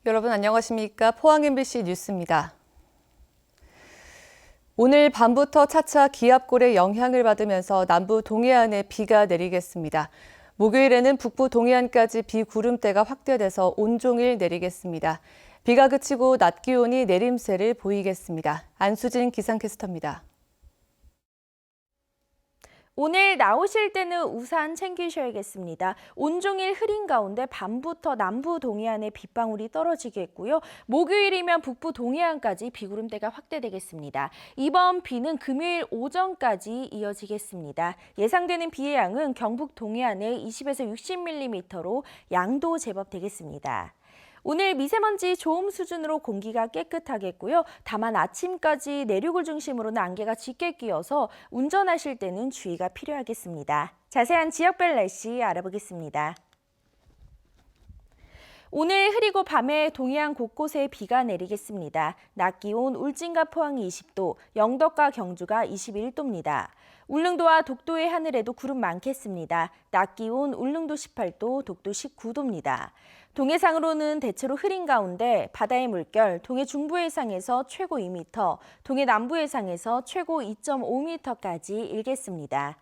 여러분 안녕하십니까? 포항 MBC 뉴스입니다. 오늘 밤부터 차차 기압골의 영향을 받으면서 남부 동해안에 비가 내리겠습니다. 목요일에는 북부 동해안까지 비 구름대가 확대돼서 온종일 내리겠습니다. 비가 그치고 낮 기온이 내림세를 보이겠습니다. 안수진 기상캐스터입니다. 오늘 나오실 때는 우산 챙기셔야겠습니다. 온종일 흐린 가운데 밤부터 남부 동해안에 빗방울이 떨어지겠고요. 목요일이면 북부 동해안까지 비구름대가 확대되겠습니다. 이번 비는 금요일 오전까지 이어지겠습니다. 예상되는 비의 양은 경북 동해안에 20에서 60mm로 양도 제법 되겠습니다. 오늘 미세먼지 좋음 수준으로 공기가 깨끗하겠고요. 다만 아침까지 내륙을 중심으로는 안개가 짙게 끼어서 운전하실 때는 주의가 필요하겠습니다. 자세한 지역별 날씨 알아보겠습니다. 오늘 흐리고 밤에 동해안 곳곳에 비가 내리겠습니다. 낮 기온 울진과 포항이 20도, 영덕과 경주가 21도입니다. 울릉도와 독도의 하늘에도 구름 많겠습니다. 낮 기온 울릉도 18도, 독도 19도입니다. 동해상으로는 대체로 흐린 가운데 바다의 물결 동해 중부 해상에서 최고 2m, 동해 남부 해상에서 최고 2.5m까지 일겠습니다.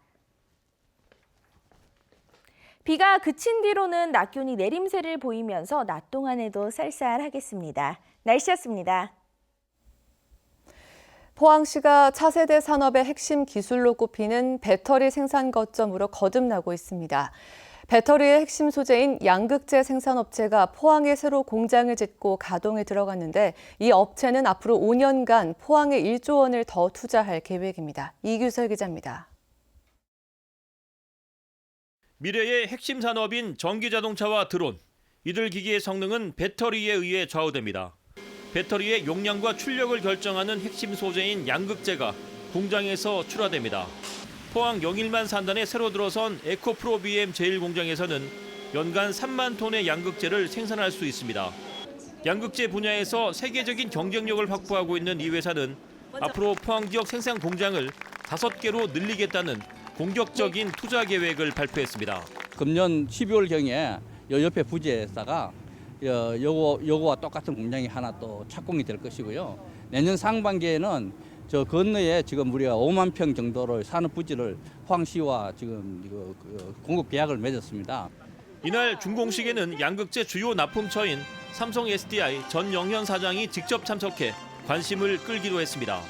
비가 그친 뒤로는 낮 기온이 내림세를 보이면서 낮 동안에도 쌀쌀하겠습니다. 날씨였습니다. 포항시가 차세대 산업의 핵심 기술로 꼽히는 배터리 생산 거점으로 거듭나고 있습니다. 배터리의 핵심 소재인 양극재 생산업체가 포항에 새로 공장을 짓고 가동에 들어갔는데 이 업체는 앞으로 5년간 포항에 1조 원을 더 투자할 계획입니다. 이규설 기자입니다. 미래의 핵심 산업인 전기자동차와 드론, 이들 기기의 성능은 배터리에 의해 좌우됩니다. 배터리의 용량과 출력을 결정하는 핵심 소재인 양극재가 공장에서 출하됩니다. 포항 영일만 산단에 새로 들어선 에코프로 BM 제1공장에서는 연간 3만 톤의 양극재를 생산할 수 있습니다. 양극재 분야에서 세계적인 경쟁력을 확보하고 있는 이 회사는 앞으로 포항 지역 생산 공장을 5개로 늘리겠다는 공격적인 투자 계획을 발표했습니다. 금년 12월경에 옆에 부지에다가 요거와 똑같은 공장이 하나 또 착공이 될 것이고요. 내년 상반기에는 저 건너에 지금 우리가 5만 평 정도의 산업 부지를 포항시와 지금 공급 계약을 맺었습니다. 이날 준공식에는 양극재 주요 납품처인 삼성 SDI 전영현 사장이 직접 참석해 관심을 끌기도 했습니다.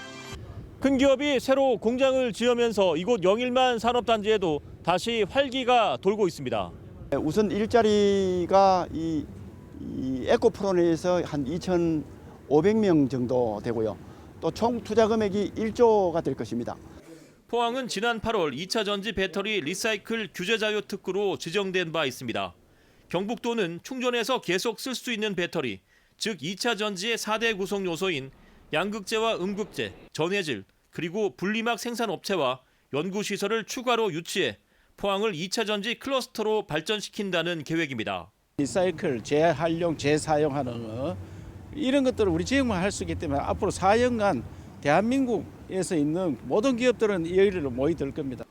큰 기업이 새로 공장을 지으면서 이곳 영일만 산업단지에도 다시 활기가 돌고 있습니다. 우선 일자리가 이 에코프로에서 한 2,500명 정도 되고요. 또 총 투자 금액이 1조가 될 것입니다. 포항은 지난 8월 2차 전지 배터리 리사이클 규제 자유 특구로 지정된 바 있습니다. 경북도는 충전해서 계속 쓸 수 있는 배터리, 즉 2차 전지의 4대 구성 요소인 양극재와 음극재, 전해질, 그리고 분리막 생산업체와 연구시설을 추가로 유치해 포항을 2차 전지 클러스터로 발전시킨다는 계획입니다. 리사이클, 재활용, 재사용하는 이런 것들을 우리 지역만 할 수 있기 때문에 앞으로 4년간 대한민국에서 있는 모든 기업들은 이 일을 모이들 겁니다.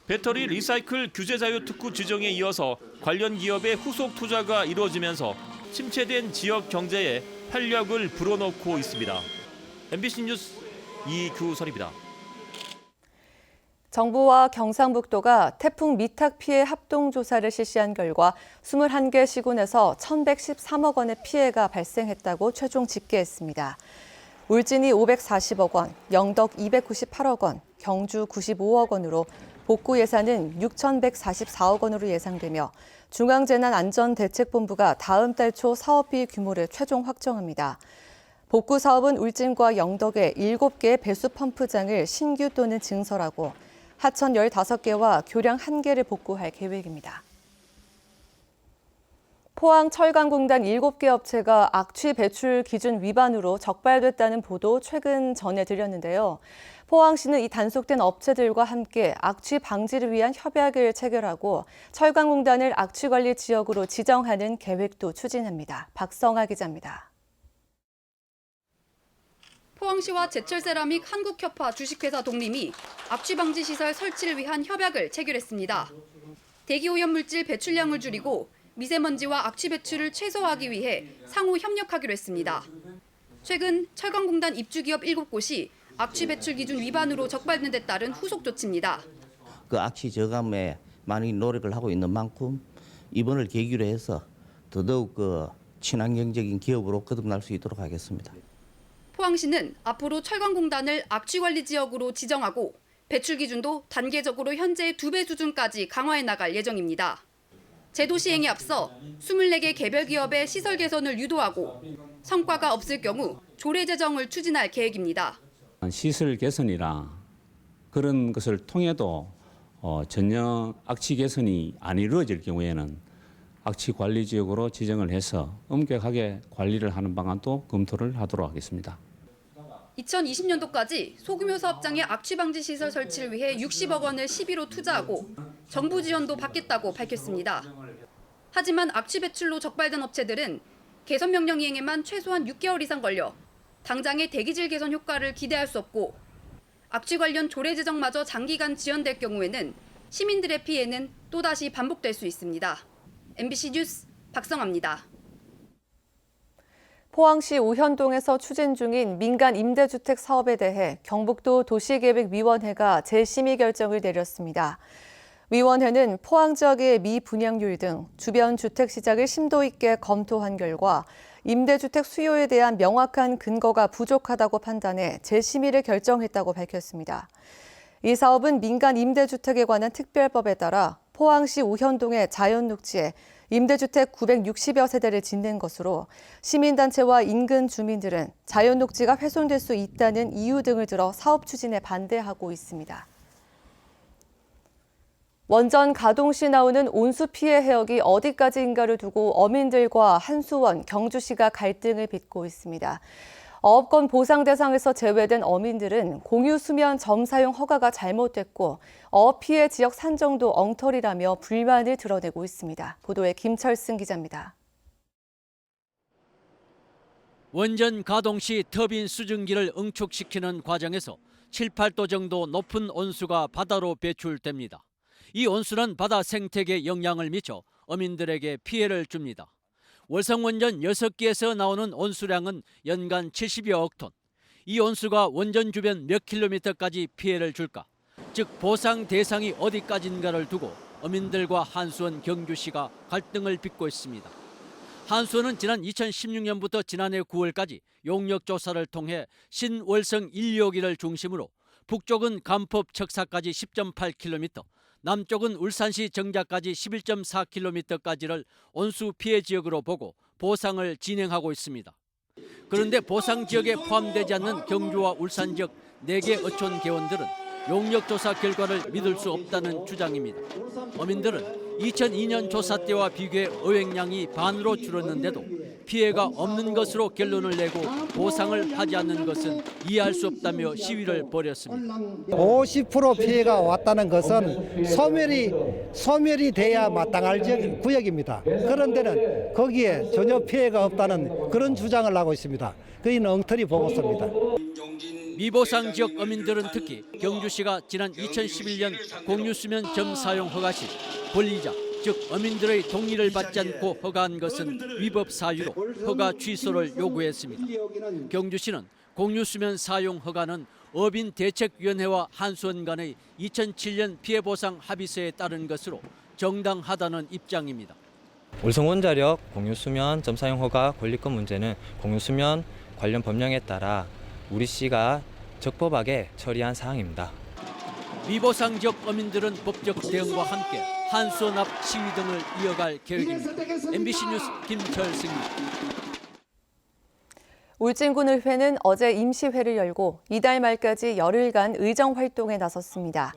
배터리 리사이클 규제 자유 특구 지정에 이어서 관련 기업의 후속 투자가 이루어지면서 침체된 지역 경제에 활력을 불어넣고 있습니다. MBC 뉴스 이규설입니다. 정부와 경상북도가 태풍 미탁 피해 합동조사를 실시한 결과 21개 시군에서 1,113억 원의 피해가 발생했다고 최종 집계했습니다. 울진이 540억 원, 영덕 298억 원, 경주 95억 원으로 복구 예산은 6,144억 원으로 예상되며 중앙재난안전대책본부가 다음 달 초 사업비 규모를 최종 확정합니다. 복구 사업은 울진과 영덕에 7개의 배수 펌프장을 신규 또는 증설하고 하천 15개와 교량 1개를 복구할 계획입니다. 포항철강공단 7개 업체가 악취 배출 기준 위반으로 적발됐다는 보도 최근 전해드렸는데요. 포항시는 이 단속된 업체들과 함께 악취 방지를 위한 협약을 체결하고 철강공단을 악취관리 지역으로 지정하는 계획도 추진합니다. 박성아 기자입니다. 포항시와 제철세라믹 한국협화 주식회사 독림이 악취방지 시설 설치를 위한 협약을 체결했습니다. 대기오염물질 배출량을 줄이고 미세먼지와 악취 배출을 최소화하기 위해 상호 협력하기로 했습니다. 최근 철강공단 입주기업 7곳이 악취 배출 기준 위반으로 적발된 데 따른 후속 조치입니다. 그 악취 저감에 많이 노력을 하고 있는 만큼 이번을 계기로 해서 더더욱 그 친환경적인 기업으로 거듭날 수 있도록 하겠습니다. 포항시는 앞으로 철강공단을 악취관리 지역으로 지정하고 배출 기준도 단계적으로 현재의 2배 수준까지 강화해 나갈 예정입니다. 제도 시행에 앞서 24개 개별 기업의 시설 개선을 유도하고 성과가 없을 경우 조례 제정을 추진할 계획입니다. 시설 개선이라 그런 것을 통해도 전혀 악취 개선이 안 이루어질 경우에는 악취 관리 지역으로 지정을 해서 엄격하게 관리를 하는 방안도 검토를 하도록 하겠습니다. 2020년도까지 소규모 사업장의 악취 방지 시설 설치를 위해 60억 원을 시비로 투자하고 정부 지원도 받겠다고 밝혔습니다. 하지만 악취 배출로 적발된 업체들은 개선 명령 이행에만 최소한 6개월 이상 걸려 당장의 대기질 개선 효과를 기대할 수 없고 악취 관련 조례 제정마저 장기간 지연될 경우에는 시민들의 피해는 또다시 반복될 수 있습니다. MBC 뉴스 박성아입니다. 포항시 우현동에서 추진 중인 민간 임대주택 사업에 대해 경북도 도시계획위원회가 재심의 결정을 내렸습니다. 위원회는 포항 지역의 미분양률 등 주변 주택 시장을 심도 있게 검토한 결과 임대주택 수요에 대한 명확한 근거가 부족하다고 판단해 재심의를 결정했다고 밝혔습니다. 이 사업은 민간 임대주택에 관한 특별법에 따라 포항시 우현동의 자연녹지에 임대주택 960여 세대를 짓는 것으로 시민단체와 인근 주민들은 자연녹지가 훼손될 수 있다는 이유 등을 들어 사업 추진에 반대하고 있습니다. 원전 가동 시 나오는 온수 피해 해역이 어디까지인가를 두고 어민들과 한수원, 경주시가 갈등을 빚고 있습니다. 어업권 보상 대상에서 제외된 어민들은 공유 수면 점 사용 허가가 잘못됐고 어업 피해 지역 산정도 엉터리라며 불만을 드러내고 있습니다. 보도에 김철승 기자입니다. 원전 가동 시 터빈 수증기를 응축시키는 과정에서 7, 8도 정도 높은 온수가 바다로 배출됩니다. 이 온수는 바다 생태계에 영향을 미쳐 어민들에게 피해를 줍니다. 월성원전 6기에서 나오는 온수량은 연간 70여억 톤. 이 온수가 원전 주변 몇 킬로미터까지 피해를 줄까? 즉 보상 대상이 어디까지인가를 두고 어민들과 한수원 경주시가 갈등을 빚고 있습니다. 한수원은 지난 2016년부터 지난해 9월까지 용역 조사를 통해 신월성 1, 2호기를 중심으로 북쪽은 간법 척사까지 10.8km, 남쪽은 울산시 정자까지 11.4km까지를 온수 피해 지역으로 보고 보상을 진행하고 있습니다. 그런데 보상 지역에 포함되지 않는 경주와 울산 지역 4개 어촌 개원들은 용역 조사 결과를 믿을 수 없다는 주장입니다. 어민들은 2002년 조사 때와 비교해 어획량이 반으로 줄었는데도 피해가 없는 것으로 결론을 내고 보상을 하지 않는 것은 이해할 수 없다며 시위를 벌였습니다. 50% 피해가 왔다는 것은 소멸이 돼야 마땅할 구역입니다. 그런 데는 거기에 전혀 피해가 없다는 그런 주장을 하고 있습니다. 그이는 엉터리 보고서입니다. 미보상 지역 어민들은 특히 경주시가 지난 2011년 공유수면 점 사용 허가 시 권리자, 즉 어민들의 동의를 받지 않고 허가한 것은 위법 사유로 허가 취소를 요구했습니다. 경주시는 공유수면 사용 허가는 어민대책위원회와 한수원 간의 2007년 피해보상 합의서에 따른 것으로 정당하다는 입장입니다. 월성원자력 공유수면 점 사용 허가 권리권 문제는 공유수면 관련 법령에 따라 우리 시가 적법하게 처리한 사항입니다. 미보상 지역 어민들은 법적 대응과 함께 한수원 앞 시위 등을 이어갈 계획입니다. MBC 뉴스 김철승입니다. 울진군의회는 어제 임시회를 열고 이달 말까지 열흘간 의정 활동에 나섰습니다.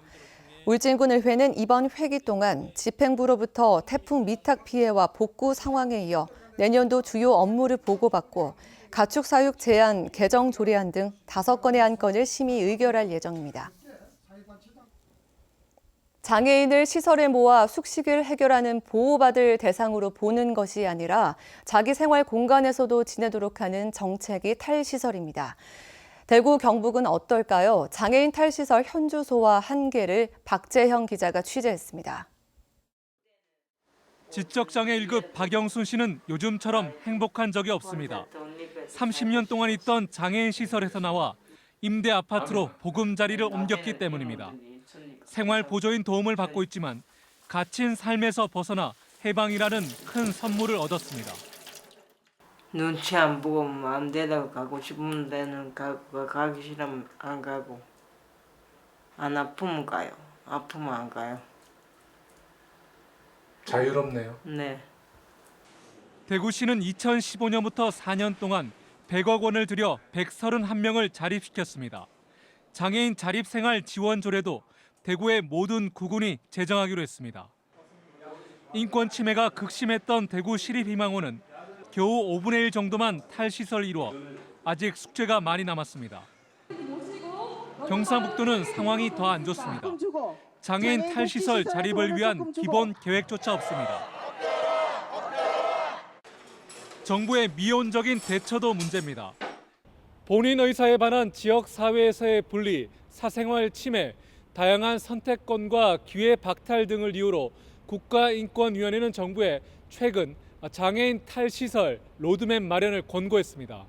울진군의회는 이번 회기 동안 집행부로부터 태풍 미탁 피해와 복구 상황에 이어 내년도 주요 업무를 보고받고 가축 사육 제한, 개정 조례안 등 5건의 안건을 심의 의결할 예정입니다. 장애인을 시설에 모아 숙식을 해결하는 보호받을 대상으로 보는 것이 아니라 자기 생활 공간에서도 지내도록 하는 정책이 탈시설입니다. 대구 경북은 어떨까요? 장애인 탈시설 현주소와 한계를 박재형 기자가 취재했습니다. 지적장애 1급 박영순 씨는 요즘처럼 행복한 적이 없습니다. 30년 동안 있던 장애인 시설에서 나와 임대 아파트로 보금자리를 옮겼기 때문입니다. 생활 보조인 도움을 받고 있지만 갇힌 삶에서 벗어나 해방이라는 큰 선물을 얻었습니다. 눈치 안 보고 마음대로 가고 싶은 데는 가고 가기 싫으면 안 가고 안 아프면 가요. 아프면 안 가요. 자유롭네요. 네. 대구시는 2015년부터 4년 동안 100억 원을 들여 131명을 자립시켰습니다. 장애인 자립생활 지원조례도 대구의 모든 구군이 제정하기로 했습니다. 인권 침해가 극심했던 대구 시립희망원은 겨우 5분의 1 정도만 탈시설을 이루어 아직 숙제가 많이 남았습니다. 경상북도는 상황이 더 안 좋습니다. 장애인 탈시설 자립을 위한 기본 계획조차 없습니다. 정부의 미온적인 대처도 문제입니다. 본인 의사에 반한 지역 사회에서의 분리, 사생활 침해, 다양한 선택권과 기회 박탈 등을 이유로 국가인권위원회는 정부에 최근 장애인 탈시설 로드맵 마련을 권고했습니다.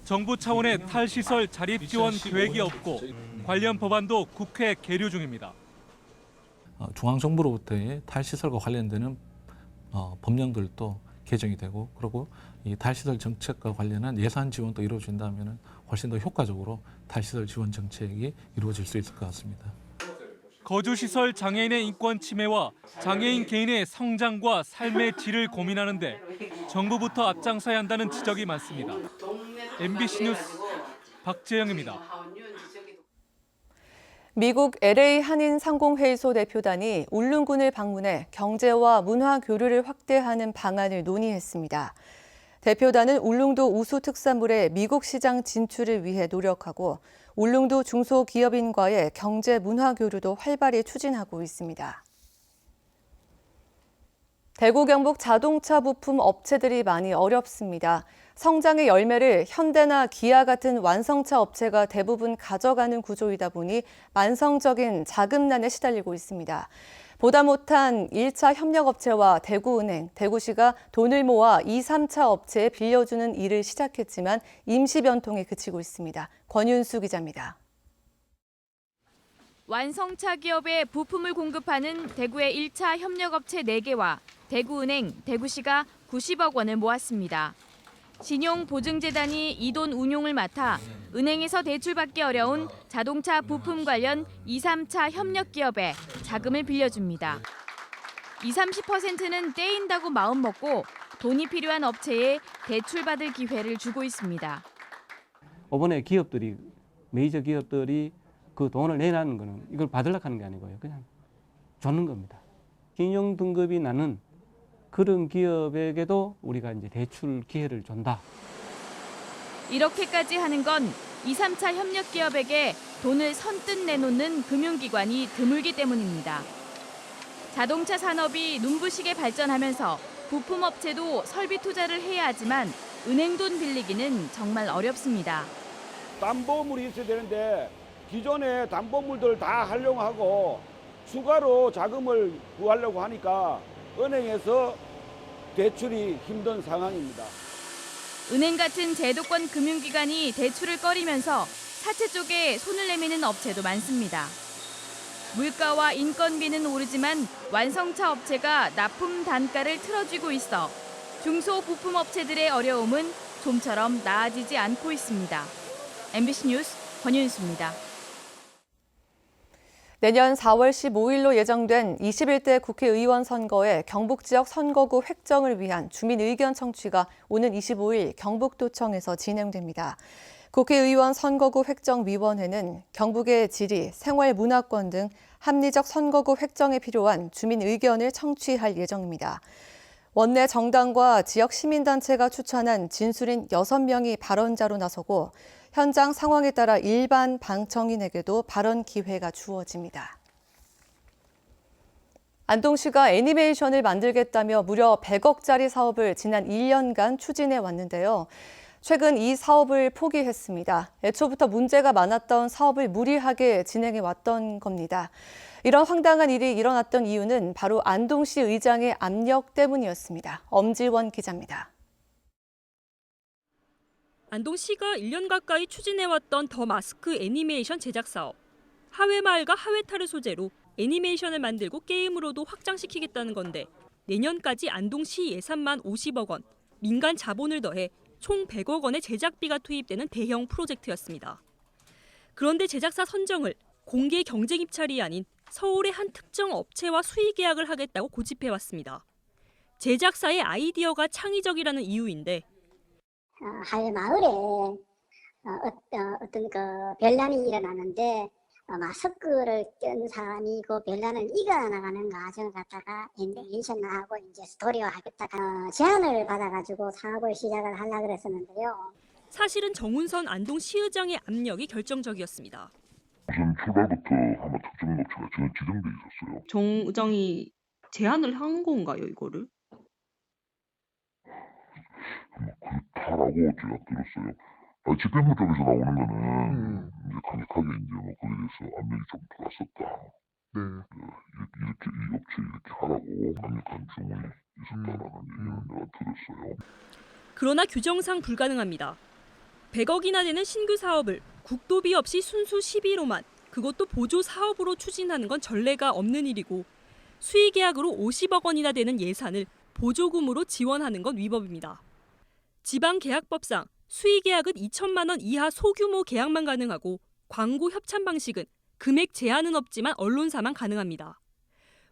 정부 차원의 탈시설 자립 지원 계획이 없고 관련 법안도 국회 계류 중입니다. 중앙정부로부터의 탈시설과 관련되는 법령들도 개정이 되고 그리고 이 탈시설 정책과 관련한 예산 지원도 이루어진다면 훨씬 더 효과적으로 탈시설 지원 정책이 이루어질 수 있을 것 같습니다. 거주시설 장애인의 인권 침해와 장애인 개인의 성장과 삶의 질을 고민하는데 정부부터 앞장서야 한다는 지적이 많습니다. MBC 뉴스 박재영입니다. 미국 LA 한인 상공회의소 대표단이 울릉군을 방문해 경제와 문화 교류를 확대하는 방안을 논의했습니다. 대표단은 울릉도 우수 특산물의 미국 시장 진출을 위해 노력하고 울릉도 중소기업인과의 경제 문화 교류도 활발히 추진하고 있습니다. 대구 경북 자동차 부품 업체들이 많이 어렵습니다. 성장의 열매를 현대나 기아 같은 완성차 업체가 대부분 가져가는 구조이다 보니 만성적인 자금난에 시달리고 있습니다. 보다 못한 1차 협력업체와 대구은행, 대구시가 돈을 모아 2, 3차 업체에 빌려주는 일을 시작했지만 임시 변통에 그치고 있습니다. 권윤수 기자입니다. 완성차 기업에 부품을 공급하는 대구의 1차 협력업체 4개와 대구은행, 대구시가 90억 원을 모았습니다. 신용보증재단이 이 돈 운용을 맡아 은행에서 대출받기 어려운 자동차 부품 관련 2, 3차 협력기업에 자금을 빌려줍니다. 20, 30%는 떼인다고 마음먹고 돈이 필요한 업체에 대출받을 기회를 주고 있습니다. 이번에 기업들이, 메이저 기업들이 그 돈을 내라는 거는 이걸 받으려고 하는 게 아니고요. 그냥 주는 겁니다. 신용 등급이 나는 그런 기업에게도 우리가 이제 대출 기회를 준다. 이렇게까지 하는 건 2, 3차 협력 기업에게 돈을 선뜻 내놓는 금융기관이 드물기 때문입니다. 자동차 산업이 눈부시게 발전하면서 부품업체도 설비 투자를 해야 하지만 은행 돈 빌리기는 정말 어렵습니다. 담보물이 있어야 되는데 기존의 담보물들 다 활용하고 추가로 자금을 구하려고 하니까 은행에서 대출이 힘든 상황입니다. 은행 같은 제도권 금융기관이 대출을 꺼리면서 사채 쪽에 손을 내미는 업체도 많습니다. 물가와 인건비는 오르지만 완성차 업체가 납품 단가를 틀어쥐고 있어 중소부품업체들의 어려움은 좀처럼 나아지지 않고 있습니다. MBC 뉴스 권윤수입니다. 내년 4월 15일로 예정된 21대 국회의원 선거의 경북 지역 선거구 획정을 위한 주민 의견 청취가 오는 25일 경북도청에서 진행됩니다. 국회의원 선거구 획정위원회는 경북의 지리, 생활 문화권 등 합리적 선거구 획정에 필요한 주민 의견을 청취할 예정입니다. 원내 정당과 지역 시민단체가 추천한 진술인 6명이 발언자로 나서고 현장 상황에 따라 일반 방청인에게도 발언 기회가 주어집니다. 안동시가 애니메이션을 만들겠다며 무려 100억짜리 사업을 지난 1년간 추진해 왔는데요. 최근 이 사업을 포기했습니다. 애초부터 문제가 많았던 사업을 무리하게 진행해 왔던 겁니다. 이런 황당한 일이 일어났던 이유는 바로 안동시 의장의 압력 때문이었습니다. 엄지원 기자입니다. 안동시가 1년 가까이 추진해왔던 더 마스크 애니메이션 제작 사업. 하회마을과 하회탈을 소재로 애니메이션을 만들고 게임으로도 확장시키겠다는 건데 내년까지 안동시 예산만 50억 원, 민간 자본을 더해 총 100억 원의 제작비가 투입되는 대형 프로젝트였습니다. 그런데 제작사 선정을 공개 경쟁 입찰이 아닌 서울의 한 특정 업체와 수의 계약을 하겠다고 고집해왔습니다. 제작사의 아이디어가 창의적이라는 이유인데 하회마을에 어떤 그 변란이 일어나는데 마스크를 뜬 사람이 그 변란을 이겨나가는 과정을 갖다가 애니메이션하고 이제 스토리화 하겠다가 제안을 받아가지고 사업을 시작을 하려고 그랬었는데요. 사실은 정운선 안동시의장의 압력이 결정적이었습니다. 우선 출발부터 아마 특정 업체가 저는 지정돼 있었어요. 정 의장이 제안을 한 건가요, 이거를? 그렇다라고 제가 들었어요. 집행부 쪽에서 나오는 거는 이제 강력하게 이제 뭐 거기에 대해서 압력이 좀 들어왔었다. 이렇게 이 업체 이렇게 하라고 강력한 주문이 있었다라는 얘기를 내가 들었어요. 그러나 규정상 불가능합니다. 100억이나 되는 신규 사업을 국도비 없이 순수 시비로만, 그것도 보조 사업으로 추진하는 건 전례가 없는 일이고 수의 계약으로 50억 원이나 되는 예산을 보조금으로 지원하는 건 위법입니다. 지방계약법상 수의 계약은 2천만 원 이하 소규모 계약만 가능하고 광고 협찬 방식은 금액 제한은 없지만 언론사만 가능합니다.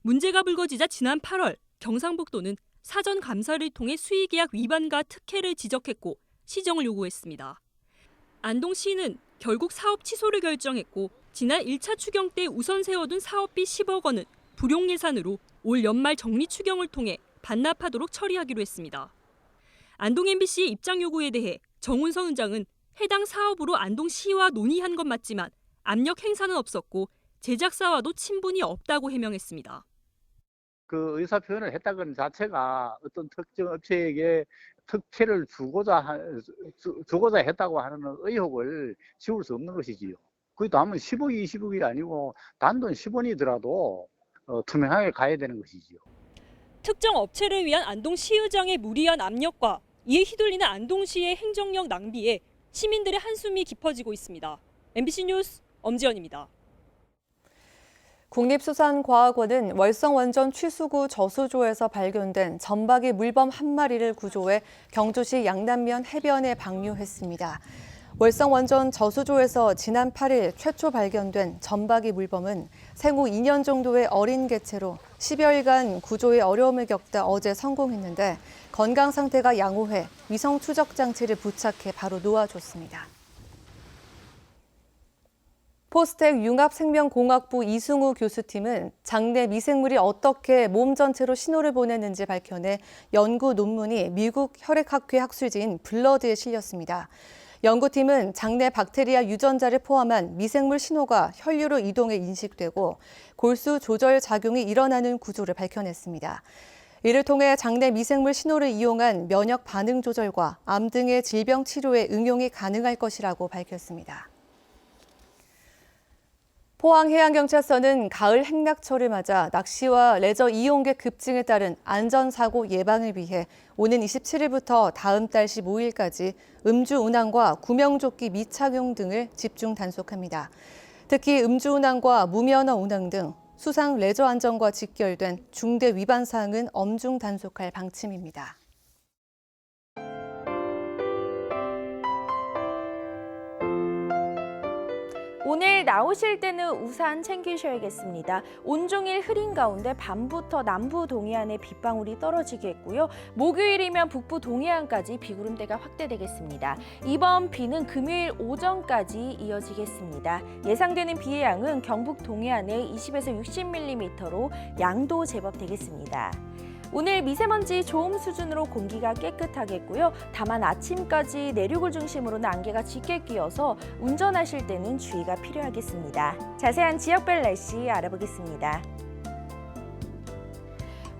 문제가 불거지자 지난 8월 경상북도는 사전 감사를 통해 수의 계약 위반과 특혜를 지적했고 시정을 요구했습니다. 안동시는 결국 사업 취소를 결정했고 지난 1차 추경 때 우선 세워둔 사업비 10억 원은 불용 예산으로 올 연말 정리 추경을 통해 반납하도록 처리하기로 했습니다. 안동 MBC의 입장 요구에 대해 정운선 의장은 해당 사업으로 안동시와 논의한 건 맞지만 압력 행사는 없었고 제작사와도 친분이 없다고 해명했습니다. 그 의사 표현을 했다는 자체가 어떤 특정 업체에게 특혜를 주고자 했다고 하는 의혹을 지울 수 없는 것이지요. 그게 다음은 10억이 20억이 아니고 단돈 10원이더라도 투명하게 가야 되는 것이지요. 특정 업체를 위한 안동시의장의 무리한 압력과 이에 휘둘리는 안동시의 행정력 낭비에 시민들의 한숨이 깊어지고 있습니다. MBC 뉴스 엄지연입니다. 국립수산과학원은 월성 원전 취수구 저수조에서 발견된 점박이 물범 한 마리를 구조해 경주시 양남면 해변에 방류했습니다. 월성 원전 저수조에서 지난 8일 최초 발견된 점박이 물범은 생후 2년 정도의 어린 개체로 10여일간 구조에 어려움을 겪다 어제 성공했는데 건강 상태가 양호해 위성 추적 장치를 부착해 바로 놓아줬습니다. 포스텍 융합생명공학부 이승우 교수팀은 장내 미생물이 어떻게 몸 전체로 신호를 보내는지 밝혀내 연구 논문이 미국 혈액학회 학술지인 블러드에 실렸습니다. 연구팀은 장내 박테리아 유전자를 포함한 미생물 신호가 혈류로 이동해 인식되고 골수 조절 작용이 일어나는 구조를 밝혀냈습니다. 이를 통해 장내 미생물 신호를 이용한 면역 반응 조절과 암 등의 질병 치료에 응용이 가능할 것이라고 밝혔습니다. 포항해양경찰서는 가을 행락철을 맞아 낚시와 레저 이용객 급증에 따른 안전사고 예방을 위해 오는 27일부터 다음 달 15일까지 음주 운항과 구명조끼 미착용 등을 집중 단속합니다. 특히 음주 운항과 무면허 운항 등 수상 레저 안전과 직결된 중대 위반 사항은 엄중 단속할 방침입니다. 오늘 나오실 때는 우산 챙기셔야겠습니다. 온종일 흐린 가운데 밤부터 남부 동해안에 빗방울이 떨어지게 했고요. 목요일이면 북부 동해안까지 비구름대가 확대되겠습니다. 이번 비는 금요일 오전까지 이어지겠습니다. 예상되는 비의 양은 경북 동해안에 20에서 60mm로 양도 제법 되겠습니다. 오늘 미세먼지 좋음 수준으로 공기가 깨끗하겠고요. 다만 아침까지 내륙을 중심으로는 안개가 짙게 끼어서 운전하실 때는 주의가 필요하겠습니다. 자세한 지역별 날씨 알아보겠습니다.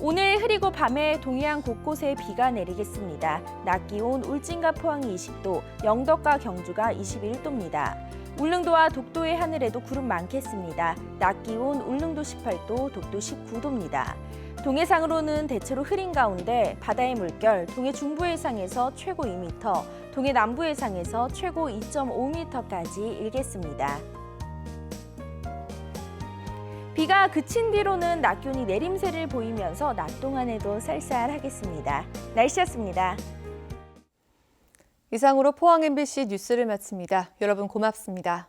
오늘 흐리고 밤에 동해안 곳곳에 비가 내리겠습니다. 낮 기온 울진과 포항이 20도, 영덕과 경주가 21도입니다. 울릉도와 독도의 하늘에도 구름 많겠습니다. 낮 기온 울릉도 18도, 독도 19도입니다. 동해상으로는 대체로 흐린 가운데 바다의 물결 동해 중부 해상에서 최고 2m, 동해 남부 해상에서 최고 2.5m까지 일겠습니다. 비가 그친 뒤로는 낮 기온이 내림세를 보이면서 낮 동안에도 쌀쌀하겠습니다. 날씨였습니다. 이상으로 포항 MBC 뉴스를 마칩니다. 여러분 고맙습니다.